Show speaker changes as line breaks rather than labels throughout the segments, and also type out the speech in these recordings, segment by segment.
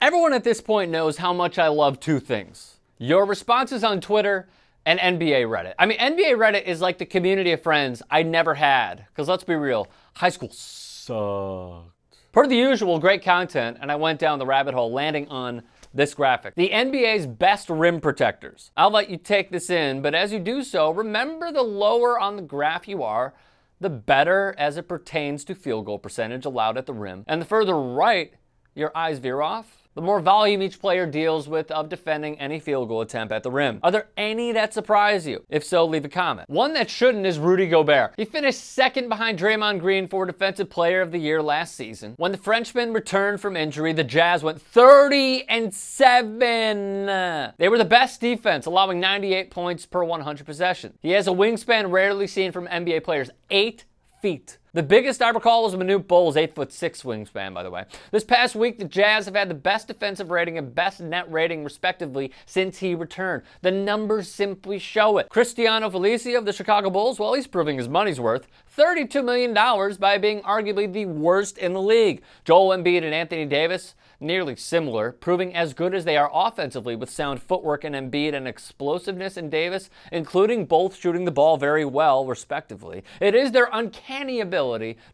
Everyone at this point knows how much I love two things: your responses on Twitter and NBA Reddit. I mean, NBA Reddit is like the community of friends I never had. Because let's be real, high school sucked. Per the usual, great content, and I went down the rabbit hole, landing on this graphic. The NBA's best rim protectors. I'll let you take this in, but as you do so, remember the lower on the graph you are, the better as it pertains to field goal percentage allowed at the rim. And the further right your eyes veer off, the more volume each player deals with of defending any field goal attempt at the rim. Are there any that surprise you? If so, leave a comment. One that shouldn't is Rudy Gobert. He finished second behind Draymond Green for Defensive Player of the Year last season. When the Frenchman returned from injury, the Jazz went 30-7. They were the best defense, allowing 98 points per 100 possessions. He has a wingspan rarely seen from NBA players, 8 feet. The biggest I recall was Manute Bol's 8'6" wingspan, by the way. This past week, the Jazz have had the best defensive rating and best net rating, respectively, since he returned. The numbers simply show it. Cristiano, Felicio of the Chicago Bulls, well, he's proving his money's worth. $32 million by being arguably the worst in the league. Joel Embiid and Anthony Davis, nearly similar, proving as good as they are offensively with sound footwork in Embiid and explosiveness in Davis, including both shooting the ball very well, respectively. It is their uncanny ability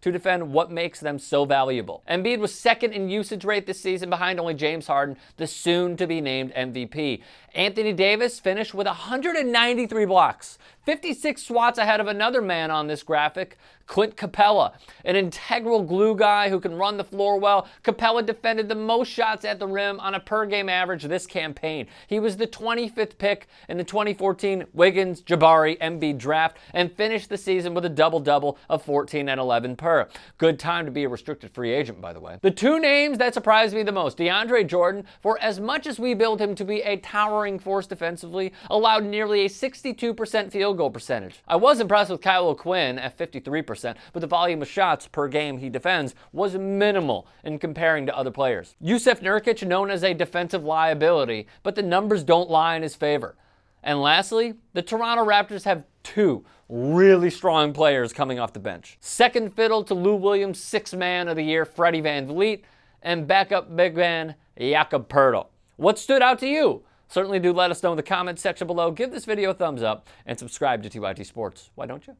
to defend what makes them so valuable. Embiid was second in usage rate this season behind only James Harden, the soon-to-be-named MVP. Anthony Davis finished with 193 blocks, 56 swats ahead of another man on this graphic, Clint Capela, an integral glue guy who can run the floor well. Capela defended the most shots at the rim on a per-game average this campaign. He was the 25th pick in the 2014 Wiggins, Jabari, Embiid draft and finished the season with a double-double of 14 and 11 per. Good time to be a restricted free agent, by the way. The two names that surprised me the most, Deandre Jordan, for as much as we build him to be a towering force defensively, allowed nearly a 62% field goal percentage. I was impressed with Kyle O'Quinn at 53%, but the volume of shots per game he defends was minimal in comparing to other players. Jusuf Nurkic, known as a defensive liability, but the numbers don't lie in his favor. And lastly, the Toronto Raptors have two really strong players coming off the bench. Second fiddle to Lou Williams' sixth man of the year, Freddie VanVleet, and backup big man, Jakob Poeltl. What stood out to you? Certainly do let us know in the comments section below. Give this video a thumbs up and subscribe to TYT Sports. Why don't you?